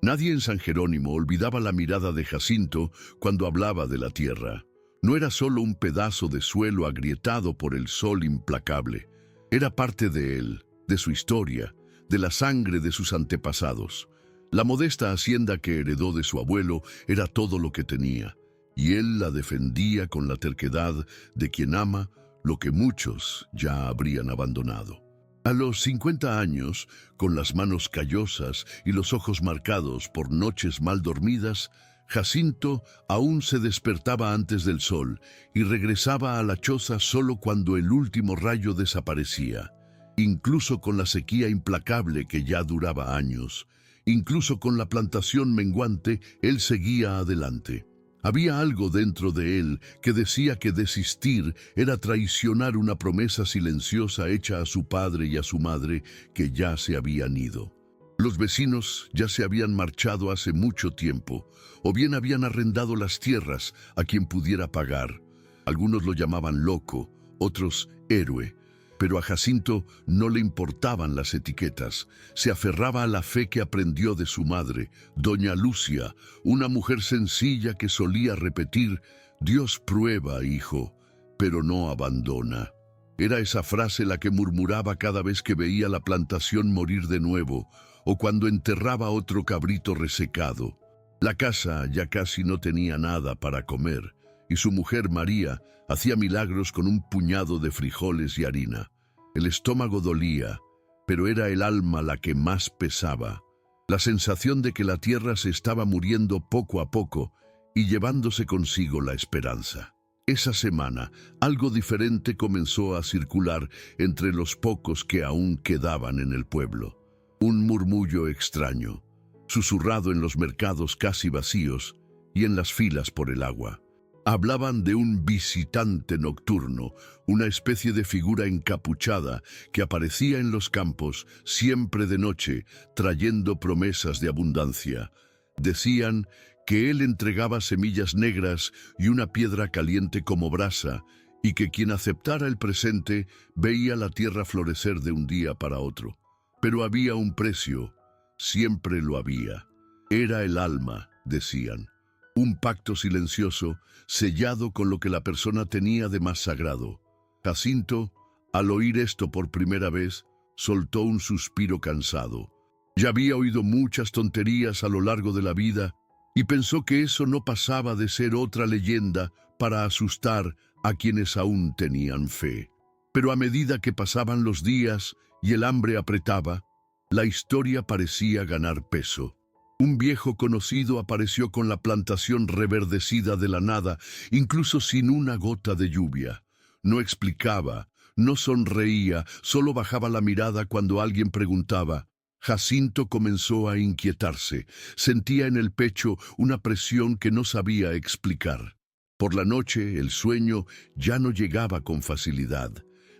Nadie en San Jerónimo olvidaba la mirada de Jacinto cuando hablaba de la tierra. No era solo un pedazo de suelo agrietado por el sol implacable. Era parte de él, de su historia, de la sangre de sus antepasados. La modesta hacienda que heredó de su abuelo era todo lo que tenía, y él la defendía con la terquedad de quien ama lo que muchos ya habrían abandonado. A los 50 años, con las manos callosas y los ojos marcados por noches mal dormidas, Jacinto aún se despertaba antes del sol y regresaba a la choza solo cuando el último rayo desaparecía. Incluso con la sequía implacable que ya duraba años, incluso con la plantación menguante, él seguía adelante. Había algo dentro de él que decía que desistir era traicionar una promesa silenciosa hecha a su padre y a su madre que ya se habían ido. Los vecinos ya se habían marchado hace mucho tiempo, o bien habían arrendado las tierras a quien pudiera pagar. Algunos lo llamaban loco, otros héroe. Pero a Jacinto no le importaban las etiquetas. Se aferraba a la fe que aprendió de su madre, doña Lucia, una mujer sencilla que solía repetir: «Dios prueba, hijo, pero no abandona». Era esa frase la que murmuraba cada vez que veía la plantación morir de nuevo, o cuando enterraba otro cabrito resecado. La casa ya casi no tenía nada para comer, y su mujer María hacía milagros con un puñado de frijoles y harina. El estómago dolía, pero era el alma la que más pesaba. La sensación de que la tierra se estaba muriendo poco a poco y llevándose consigo la esperanza. Esa semana, algo diferente comenzó a circular entre los pocos que aún quedaban en el pueblo. Un murmullo extraño, susurrado en los mercados casi vacíos y en las filas por el agua. Hablaban de un visitante nocturno, una especie de figura encapuchada que aparecía en los campos siempre de noche, trayendo promesas de abundancia. Decían que él entregaba semillas negras y una piedra caliente como brasa, y que quien aceptara el presente veía la tierra florecer de un día para otro. Pero había un precio, siempre lo había. Era el alma, decían. Un pacto silencioso, sellado con lo que la persona tenía de más sagrado. Jacinto, al oír esto por primera vez, soltó un suspiro cansado. Ya había oído muchas tonterías a lo largo de la vida y pensó que eso no pasaba de ser otra leyenda para asustar a quienes aún tenían fe. Pero a medida que pasaban los días y el hambre apretaba, la historia parecía ganar peso. Un viejo conocido apareció con la plantación reverdecida de la nada, incluso sin una gota de lluvia. No explicaba, no sonreía, solo bajaba la mirada cuando alguien preguntaba. Jacinto comenzó a inquietarse. Sentía en el pecho una presión que no sabía explicar. Por la noche, el sueño ya no llegaba con facilidad.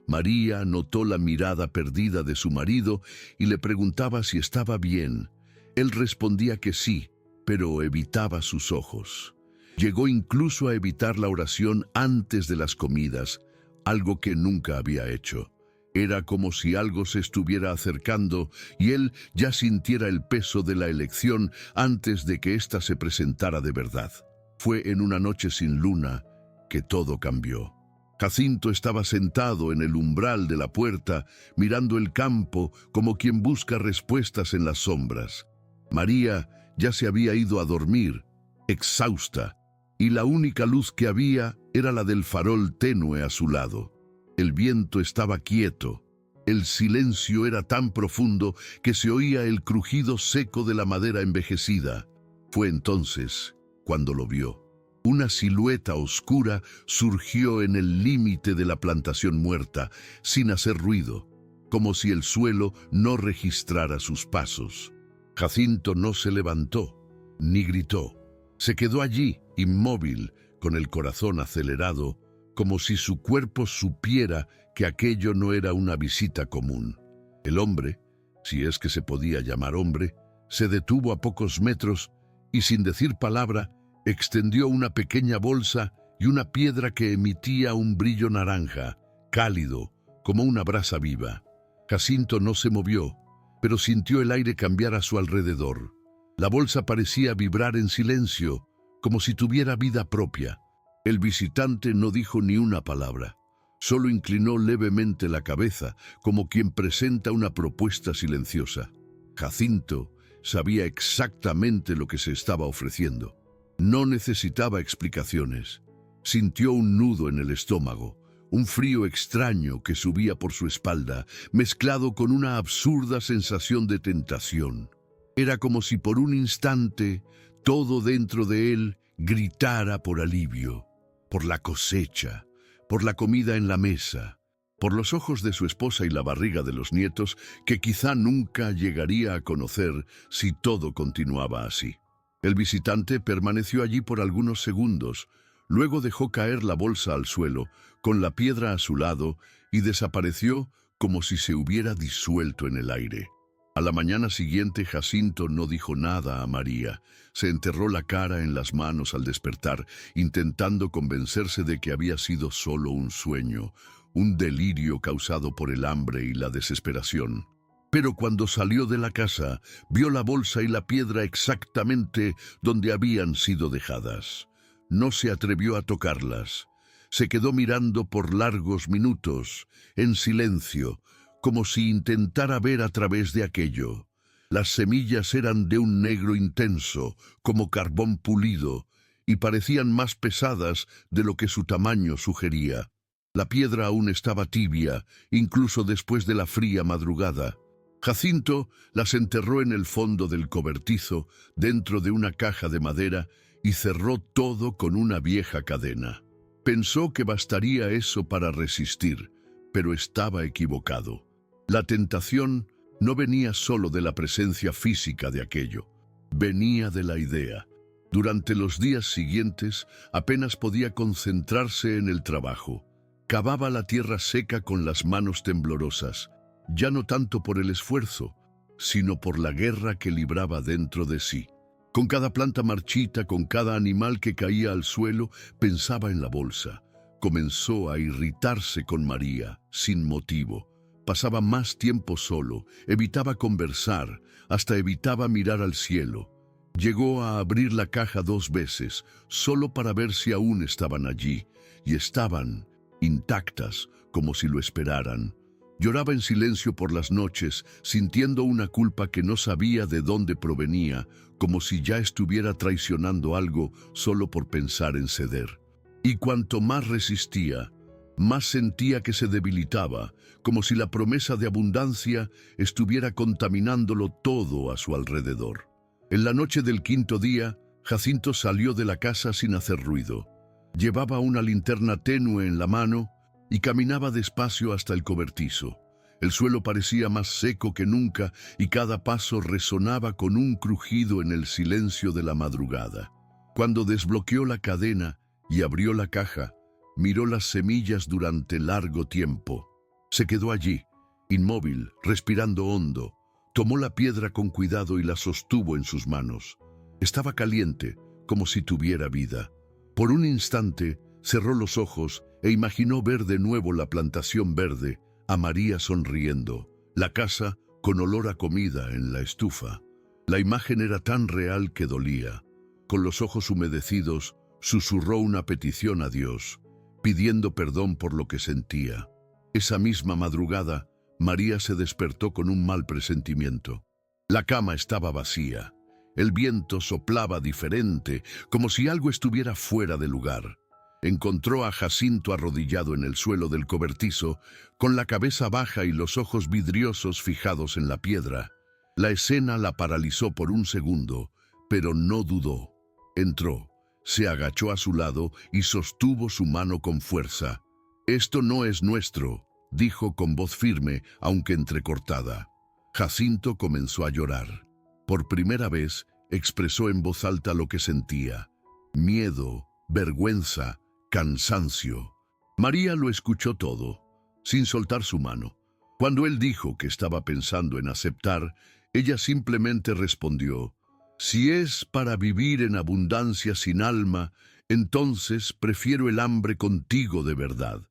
María notó la mirada perdida de su marido y le preguntaba si estaba bien. Él respondía que sí, pero evitaba sus ojos. Llegó incluso a evitar la oración antes de las comidas, algo que nunca había hecho. Era como si algo se estuviera acercando y él ya sintiera el peso de la elección antes de que ésta se presentara de verdad. Fue en una noche sin luna que todo cambió. Jacinto estaba sentado en el umbral de la puerta, mirando el campo como quien busca respuestas en las sombras. María ya se había ido a dormir, exhausta, y la única luz que había era la del farol tenue a su lado. El viento estaba quieto. El silencio era tan profundo que se oía el crujido seco de la madera envejecida. Fue entonces cuando lo vio. Una silueta oscura surgió en el límite de la plantación muerta, sin hacer ruido, como si el suelo no registrara sus pasos. Jacinto no se levantó, ni gritó. Se quedó allí, inmóvil, con el corazón acelerado, como si su cuerpo supiera que aquello no era una visita común. El hombre, si es que se podía llamar hombre, se detuvo a pocos metros y, sin decir palabra, extendió una pequeña bolsa y una piedra que emitía un brillo naranja, cálido, como una brasa viva. Jacinto no se movió, pero sintió el aire cambiar a su alrededor. La bolsa parecía vibrar en silencio, como si tuviera vida propia. El visitante no dijo ni una palabra. Solo inclinó levemente la cabeza, como quien presenta una propuesta silenciosa. Jacinto sabía exactamente lo que se estaba ofreciendo. No necesitaba explicaciones. Sintió un nudo en el estómago, un frío extraño que subía por su espalda, mezclado con una absurda sensación de tentación. Era como si por un instante todo dentro de él gritara por alivio, por la cosecha, por la comida en la mesa, por los ojos de su esposa y la barriga de los nietos que quizá nunca llegaría a conocer si todo continuaba así. El visitante permaneció allí por algunos segundos, luego dejó caer la bolsa al suelo, con la piedra a su lado, y desapareció como si se hubiera disuelto en el aire. A la mañana siguiente, Jacinto no dijo nada a María. Se enterró la cara en las manos al despertar, intentando convencerse de que había sido solo un sueño, un delirio causado por el hambre y la desesperación. Pero cuando salió de la casa, vio la bolsa y la piedra exactamente donde habían sido dejadas. No se atrevió a tocarlas. Se quedó mirando por largos minutos, en silencio, como si intentara ver a través de aquello. Las semillas eran de un negro intenso, como carbón pulido, y parecían más pesadas de lo que su tamaño sugería. La piedra aún estaba tibia, incluso después de la fría madrugada. Jacinto las enterró en el fondo del cobertizo, dentro de una caja de madera, y cerró todo con una vieja cadena. Pensó que bastaría eso para resistir, pero estaba equivocado. La tentación no venía solo de la presencia física de aquello, venía de la idea. Durante los días siguientes apenas podía concentrarse en el trabajo. Cavaba la tierra seca con las manos temblorosas, ya no tanto por el esfuerzo, sino por la guerra que libraba dentro de sí. Con cada planta marchita, con cada animal que caía al suelo, pensaba en la bolsa. Comenzó a irritarse con María, sin motivo. Pasaba más tiempo solo, evitaba conversar, hasta evitaba mirar al cielo. Llegó a abrir la caja 2 veces, solo para ver si aún estaban allí, y estaban intactas, como si lo esperaran. Lloraba en silencio por las noches, sintiendo una culpa que no sabía de dónde provenía, como si ya estuviera traicionando algo solo por pensar en ceder. Y cuanto más resistía, más sentía que se debilitaba, como si la promesa de abundancia estuviera contaminándolo todo a su alrededor. En la noche del 5.º día, Jacinto salió de la casa sin hacer ruido. Llevaba una linterna tenue en la mano y caminaba despacio hasta el cobertizo. El suelo parecía más seco que nunca y cada paso resonaba con un crujido en el silencio de la madrugada. Cuando desbloqueó la cadena y abrió la caja, miró las semillas durante largo tiempo. Se quedó allí, inmóvil, respirando hondo. Tomó la piedra con cuidado y la sostuvo en sus manos. Estaba caliente, como si tuviera vida. Por un instante, cerró los ojos e imaginó ver de nuevo la plantación verde, a María sonriendo, la casa con olor a comida en la estufa. La imagen era tan real que dolía. Con los ojos humedecidos, susurró una petición a Dios, pidiendo perdón por lo que sentía. Esa misma madrugada, María se despertó con un mal presentimiento. La cama estaba vacía. El viento soplaba diferente, como si algo estuviera fuera de lugar. Encontró a Jacinto arrodillado en el suelo del cobertizo, con la cabeza baja y los ojos vidriosos fijados en la piedra. La escena la paralizó por un segundo, pero no dudó. Entró, se agachó a su lado y sostuvo su mano con fuerza. «Esto no es nuestro», dijo con voz firme, aunque entrecortada. Jacinto comenzó a llorar. Por primera vez, expresó en voz alta lo que sentía: miedo, vergüenza, cansancio. María lo escuchó todo, sin soltar su mano. Cuando él dijo que estaba pensando en aceptar, ella simplemente respondió: «Si es para vivir en abundancia sin alma, entonces prefiero el hambre contigo de verdad».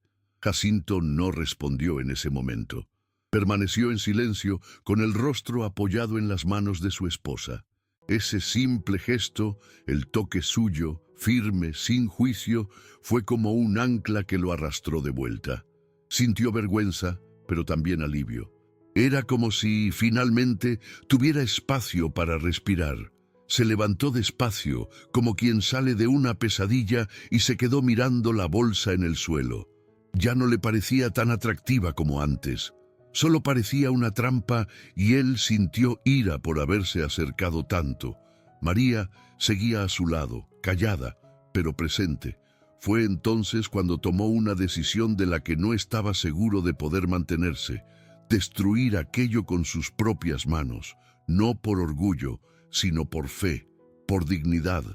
Jacinto no respondió en ese momento. Permaneció en silencio, con el rostro apoyado en las manos de su esposa. Ese simple gesto, el toque suyo, firme, sin juicio, fue como un ancla que lo arrastró de vuelta. Sintió vergüenza, pero también alivio. Era como si, finalmente, tuviera espacio para respirar. Se levantó despacio, como quien sale de una pesadilla, y se quedó mirando la bolsa en el suelo. Ya no le parecía tan atractiva como antes. Solo parecía una trampa y él sintió ira por haberse acercado tanto. María seguía a su lado, callada, pero presente. Fue entonces cuando tomó una decisión de la que no estaba seguro de poder mantenerse: destruir aquello con sus propias manos, no por orgullo, sino por fe, por dignidad,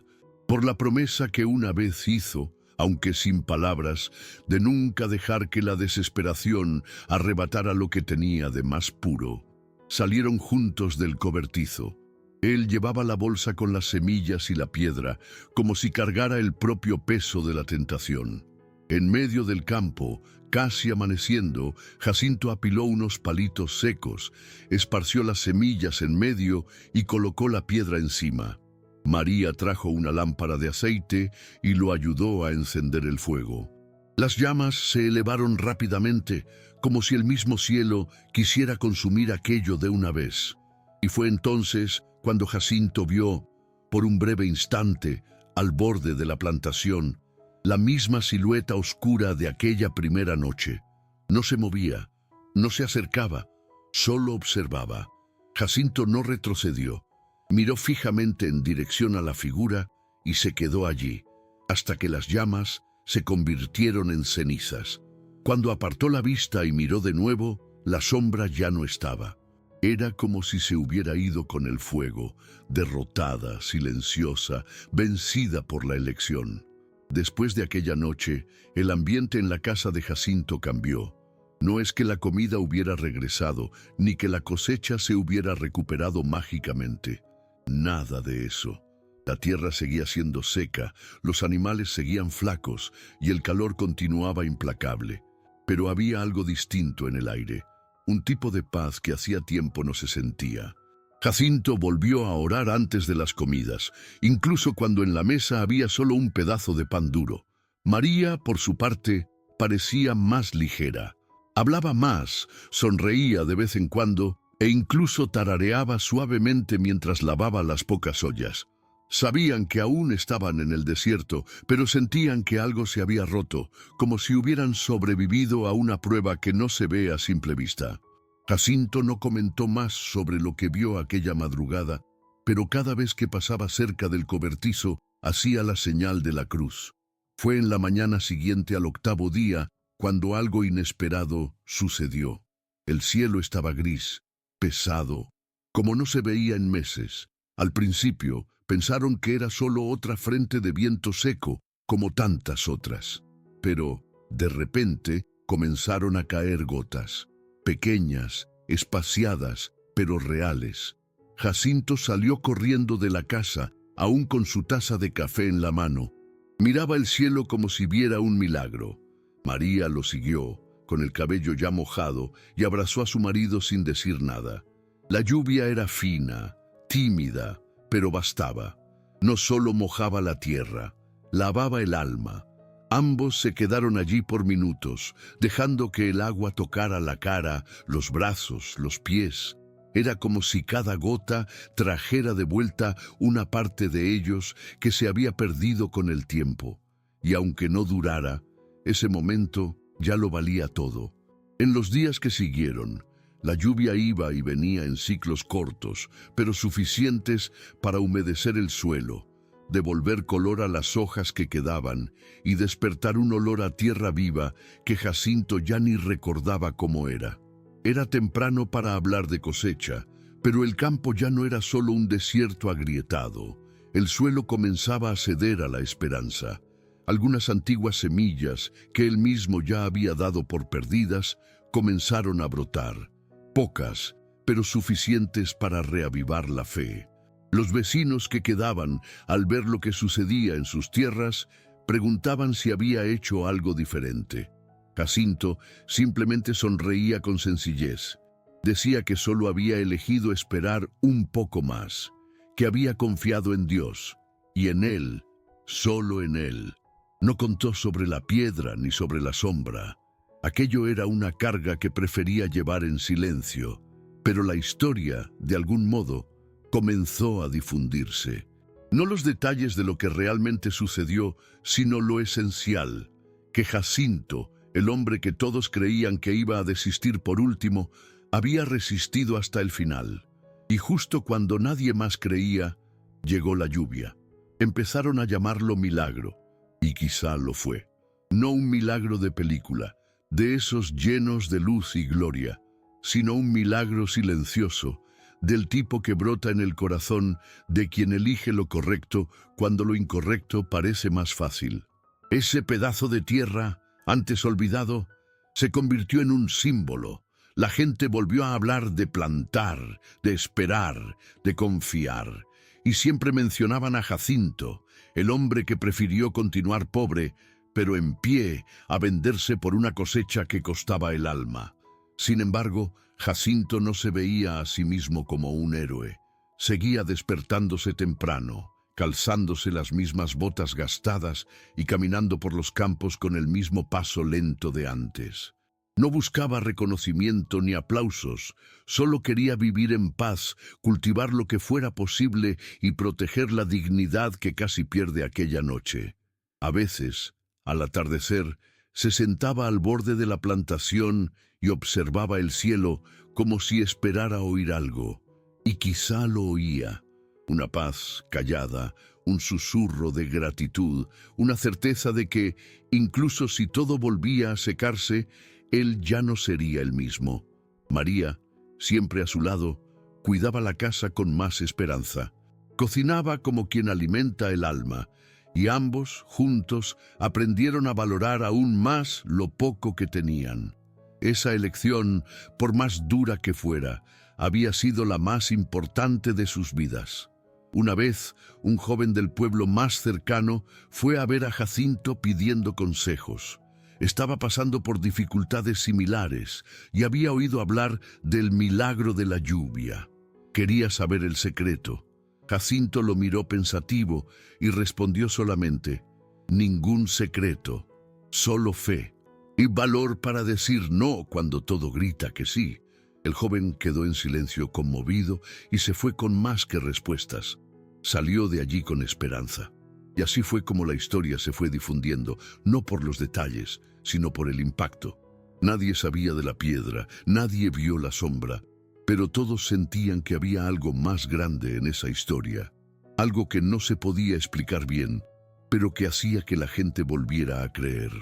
por la promesa que una vez hizo, aunque sin palabras, de nunca dejar que la desesperación arrebatara lo que tenía de más puro. Salieron juntos del cobertizo. Él llevaba la bolsa con las semillas y la piedra, como si cargara el propio peso de la tentación. En medio del campo, casi amaneciendo, Jacinto apiló unos palitos secos, esparció las semillas en medio y colocó la piedra encima. María trajo una lámpara de aceite y lo ayudó a encender el fuego. Las llamas se elevaron rápidamente, como si el mismo cielo quisiera consumir aquello de una vez. Y fue entonces cuando Jacinto vio, por un breve instante, al borde de la plantación, la misma silueta oscura de aquella primera noche. No se movía, no se acercaba, solo observaba. Jacinto no retrocedió. Miró fijamente en dirección a la figura y se quedó allí, hasta que las llamas se convirtieron en cenizas. Cuando apartó la vista y miró de nuevo, la sombra ya no estaba. Era como si se hubiera ido con el fuego, derrotada, silenciosa, vencida por la elección. Después de aquella noche, el ambiente en la casa de Jacinto cambió. No es que la comida hubiera regresado, ni que la cosecha se hubiera recuperado mágicamente. Nada de eso. La tierra seguía siendo seca, los animales seguían flacos y el calor continuaba implacable. Pero había algo distinto en el aire, un tipo de paz que hacía tiempo no se sentía. Jacinto volvió a orar antes de las comidas, incluso cuando en la mesa había solo un pedazo de pan duro. María, por su parte, parecía más ligera. Hablaba más, sonreía de vez en cuando e incluso tarareaba suavemente mientras lavaba las pocas ollas. Sabían que aún estaban en el desierto, pero sentían que algo se había roto, como si hubieran sobrevivido a una prueba que no se ve a simple vista. Jacinto no comentó más sobre lo que vio aquella madrugada, pero cada vez que pasaba cerca del cobertizo, hacía la señal de la cruz. Fue en la mañana siguiente al octavo día cuando algo inesperado sucedió. El cielo estaba gris, pesado, como no se veía en meses. Al principio, pensaron que era solo otra frente de viento seco, como tantas otras. Pero, de repente, comenzaron a caer gotas, pequeñas, espaciadas, pero reales. Jacinto salió corriendo de la casa, aún con su taza de café en la mano. Miraba el cielo como si viera un milagro. María lo siguió, con el cabello ya mojado, y abrazó a su marido sin decir nada. La lluvia era fina, tímida, pero bastaba. No solo mojaba la tierra, lavaba el alma. Ambos se quedaron allí por minutos, dejando que el agua tocara la cara, los brazos, los pies. Era como si cada gota trajera de vuelta una parte de ellos que se había perdido con el tiempo. Y aunque no durara, ese momento ya lo valía todo. En los días que siguieron, la lluvia iba y venía en ciclos cortos, pero suficientes para humedecer el suelo, devolver color a las hojas que quedaban y despertar un olor a tierra viva que Jacinto ya ni recordaba cómo era. Era temprano para hablar de cosecha, pero el campo ya no era solo un desierto agrietado. El suelo comenzaba a ceder a la esperanza. Algunas antiguas semillas que él mismo ya había dado por perdidas comenzaron a brotar. Pocas, pero suficientes para reavivar la fe. Los vecinos que quedaban, al ver lo que sucedía en sus tierras, preguntaban si había hecho algo diferente. Jacinto simplemente sonreía con sencillez. Decía que solo había elegido esperar un poco más, que había confiado en Dios, y en Él, solo en Él. No contó sobre la piedra ni sobre la sombra. Aquello era una carga que prefería llevar en silencio, pero la historia, de algún modo, comenzó a difundirse. No los detalles de lo que realmente sucedió, sino lo esencial, que Jacinto, el hombre que todos creían que iba a desistir por último, había resistido hasta el final. Y justo cuando nadie más creía, llegó la lluvia. Empezaron a llamarlo milagro, y quizá lo fue. No un milagro de película, de esos llenos de luz y gloria, sino un milagro silencioso, del tipo que brota en el corazón de quien elige lo correcto cuando lo incorrecto parece más fácil. Ese pedazo de tierra, antes olvidado, se convirtió en un símbolo. La gente volvió a hablar de plantar, de esperar, de confiar, y siempre mencionaban a Jacinto, el hombre que prefirió continuar pobre, pero en pie, a venderse por una cosecha que costaba el alma. Sin embargo, Jacinto no se veía a sí mismo como un héroe. Seguía despertándose temprano, calzándose las mismas botas gastadas y caminando por los campos con el mismo paso lento de antes. No buscaba reconocimiento ni aplausos, solo quería vivir en paz, cultivar lo que fuera posible y proteger la dignidad que casi pierde aquella noche. A veces, al atardecer, se sentaba al borde de la plantación y observaba el cielo como si esperara oír algo. Y quizá lo oía. Una paz callada, un susurro de gratitud, una certeza de que, incluso si todo volvía a secarse, él ya no sería el mismo. María, siempre a su lado, cuidaba la casa con más esperanza. Cocinaba como quien alimenta el alma, y ambos, juntos, aprendieron a valorar aún más lo poco que tenían. Esa elección, por más dura que fuera, había sido la más importante de sus vidas. Una vez, un joven del pueblo más cercano fue a ver a Jacinto pidiendo consejos. Estaba pasando por dificultades similares y había oído hablar del milagro de la lluvia. Quería saber el secreto. Jacinto lo miró pensativo y respondió solamente: ningún secreto, solo fe y valor para decir no cuando todo grita que sí. El joven quedó en silencio conmovido y se fue con más que respuestas. Salió de allí con esperanza. Y así fue como la historia se fue difundiendo, no por los detalles, sino por el impacto. Nadie sabía de la piedra, nadie vio la sombra, pero todos sentían que había algo más grande en esa historia, algo que no se podía explicar bien, pero que hacía que la gente volviera a creer.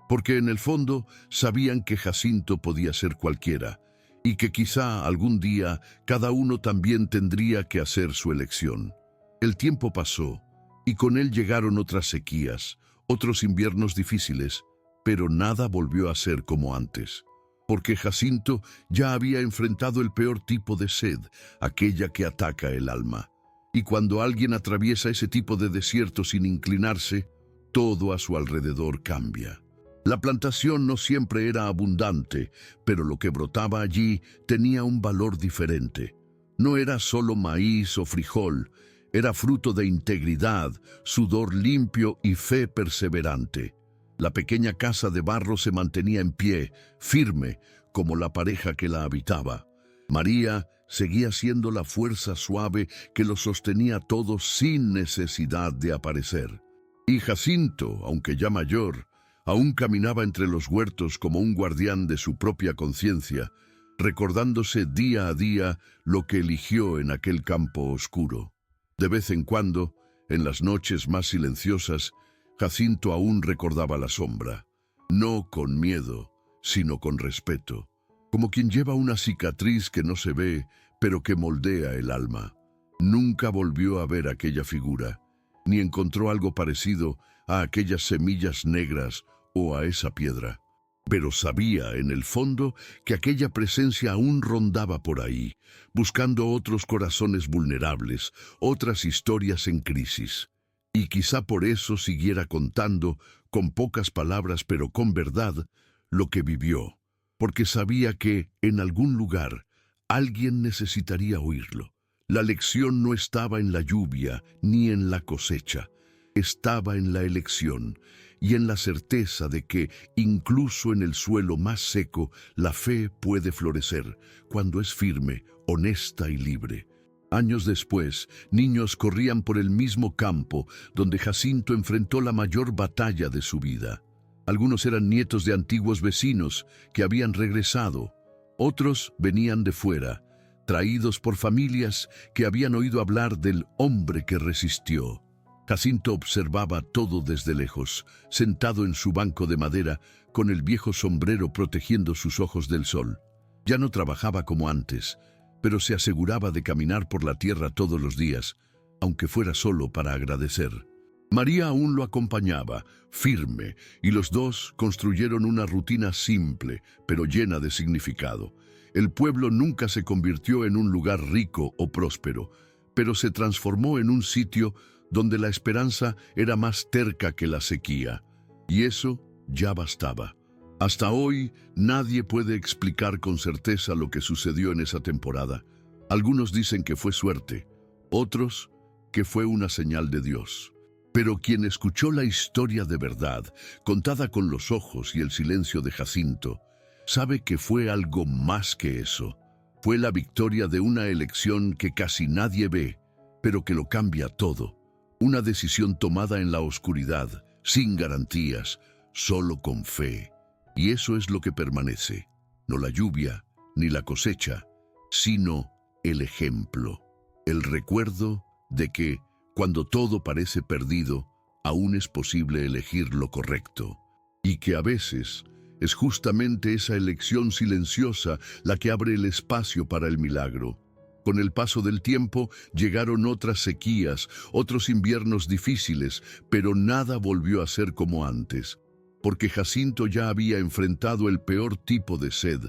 Porque en el fondo sabían que Jacinto podía ser cualquiera, y que quizá algún día cada uno también tendría que hacer su elección. El tiempo pasó, y con él llegaron otras sequías, otros inviernos difíciles, pero nada volvió a ser como antes, porque Jacinto ya había enfrentado el peor tipo de sed, aquella que ataca el alma. Y cuando alguien atraviesa ese tipo de desierto sin inclinarse, todo a su alrededor cambia. La plantación no siempre era abundante, pero lo que brotaba allí tenía un valor diferente. No era solo maíz o frijol, era fruto de integridad, sudor limpio y fe perseverante. La pequeña casa de barro se mantenía en pie, firme, como la pareja que la habitaba. María seguía siendo la fuerza suave que lo sostenía todo sin necesidad de aparecer. Y Jacinto, aunque ya mayor, aún caminaba entre los huertos como un guardián de su propia conciencia, recordándose día a día lo que eligió en aquel campo oscuro. De vez en cuando, en las noches más silenciosas, Jacinto aún recordaba la sombra, no con miedo, sino con respeto, como quien lleva una cicatriz que no se ve, pero que moldea el alma. Nunca volvió a ver aquella figura, ni encontró algo parecido a aquellas semillas negras o a esa piedra. Pero sabía, en el fondo, que aquella presencia aún rondaba por ahí, buscando otros corazones vulnerables, otras historias en crisis. Y quizá por eso siguiera contando, con pocas palabras pero con verdad, lo que vivió, porque sabía que, en algún lugar, alguien necesitaría oírlo. La lección no estaba en la lluvia ni en la cosecha, estaba en la elección y en la certeza de que, incluso en el suelo más seco, la fe puede florecer cuando es firme, honesta y libre. Años después, niños corrían por el mismo campo donde Jacinto enfrentó la mayor batalla de su vida. Algunos eran nietos de antiguos vecinos que habían regresado. Otros venían de fuera, traídos por familias que habían oído hablar del hombre que resistió. Jacinto observaba todo desde lejos, sentado en su banco de madera, con el viejo sombrero protegiendo sus ojos del sol. Ya no trabajaba como antes, pero se aseguraba de caminar por la tierra todos los días, aunque fuera solo para agradecer. María aún lo acompañaba, firme, y los dos construyeron una rutina simple, pero llena de significado. El pueblo nunca se convirtió en un lugar rico o próspero, pero se transformó en un sitio donde la esperanza era más terca que la sequía. Y eso ya bastaba. Hasta hoy, nadie puede explicar con certeza lo que sucedió en esa temporada. Algunos dicen que fue suerte, otros que fue una señal de Dios. Pero quien escuchó la historia de verdad, contada con los ojos y el silencio de Jacinto, sabe que fue algo más que eso. Fue la victoria de una elección que casi nadie ve, pero que lo cambia todo. Una decisión tomada en la oscuridad, sin garantías, solo con fe. Y eso es lo que permanece, no la lluvia ni la cosecha, sino el ejemplo, el recuerdo de que, cuando todo parece perdido, aún es posible elegir lo correcto, y que a veces es justamente esa elección silenciosa la que abre el espacio para el milagro. Con el paso del tiempo llegaron otras sequías, otros inviernos difíciles, pero nada volvió a ser como antes, porque Jacinto ya había enfrentado el peor tipo de sed,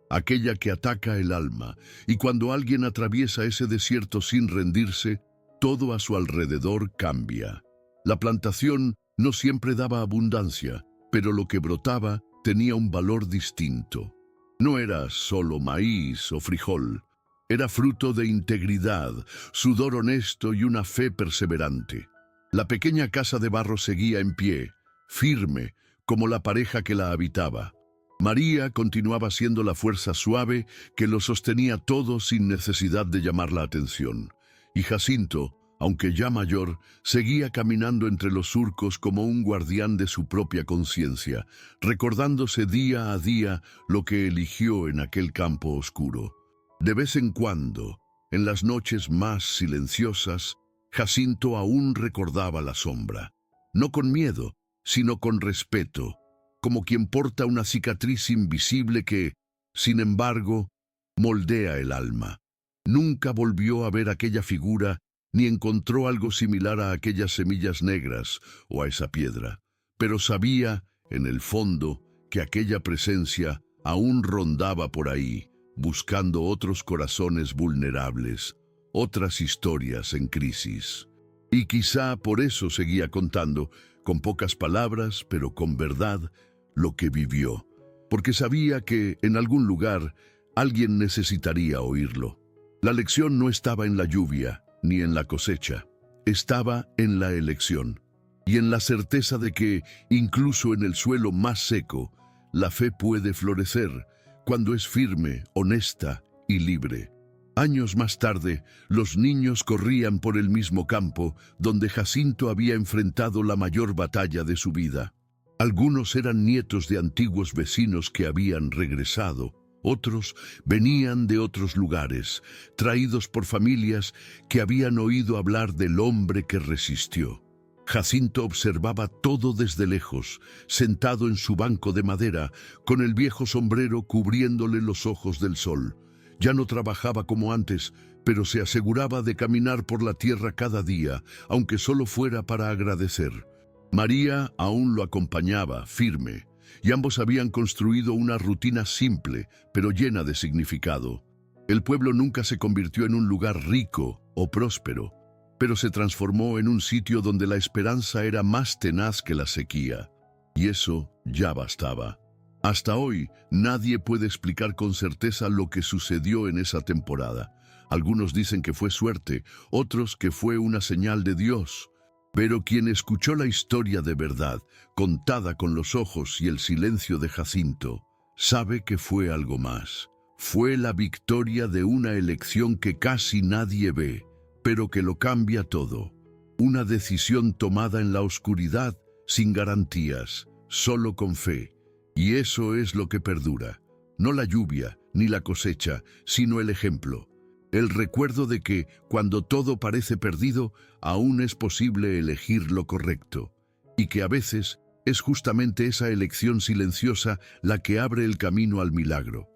aquella que ataca el alma, y cuando alguien atraviesa ese desierto sin rendirse, todo a su alrededor cambia. La plantación no siempre daba abundancia, pero lo que brotaba tenía un valor distinto. No era solo maíz o frijol, era fruto de integridad, sudor honesto y una fe perseverante. La pequeña casa de barro seguía en pie, firme, como la pareja que la habitaba. María continuaba siendo la fuerza suave que lo sostenía todo sin necesidad de llamar la atención. Y Jacinto, aunque ya mayor, seguía caminando entre los surcos como un guardián de su propia conciencia, recordándose día a día lo que eligió en aquel campo oscuro. De vez en cuando, en las noches más silenciosas, Jacinto aún recordaba la sombra, no con miedo, sino con respeto, como quien porta una cicatriz invisible que, sin embargo, moldea el alma. Nunca volvió a ver aquella figura, ni encontró algo similar a aquellas semillas negras o a esa piedra, pero sabía, en el fondo, que aquella presencia aún rondaba por ahí, buscando otros corazones vulnerables, otras historias en crisis. Y quizá por eso seguía contando, con pocas palabras, pero con verdad, lo que vivió, porque sabía que, en algún lugar, alguien necesitaría oírlo. La lección no estaba en la lluvia, ni en la cosecha, estaba en la elección, y en la certeza de que, incluso en el suelo más seco, la fe puede florecer, cuando es firme, honesta y libre. Años más tarde, los niños corrían por el mismo campo donde Jacinto había enfrentado la mayor batalla de su vida. Algunos eran nietos de antiguos vecinos que habían regresado, otros venían de otros lugares, traídos por familias que habían oído hablar del hombre que resistió. Jacinto observaba todo desde lejos, sentado en su banco de madera, con el viejo sombrero cubriéndole los ojos del sol. Ya no trabajaba como antes, pero se aseguraba de caminar por la tierra cada día, aunque solo fuera para agradecer. María aún lo acompañaba, firme, y ambos habían construido una rutina simple, pero llena de significado. El pueblo nunca se convirtió en un lugar rico o próspero, pero se transformó en un sitio donde la esperanza era más tenaz que la sequía. Y eso ya bastaba. Hasta hoy, nadie puede explicar con certeza lo que sucedió en esa temporada. Algunos dicen que fue suerte, otros que fue una señal de Dios. Pero quien escuchó la historia de verdad, contada con los ojos y el silencio de Jacinto, sabe que fue algo más. Fue la victoria de una elección que casi nadie ve, pero que lo cambia todo. Una decisión tomada en la oscuridad, sin garantías, solo con fe. Y eso es lo que perdura. No la lluvia, ni la cosecha, sino el ejemplo. El recuerdo de que, cuando todo parece perdido, aún es posible elegir lo correcto. Y que a veces es justamente esa elección silenciosa la que abre el camino al milagro.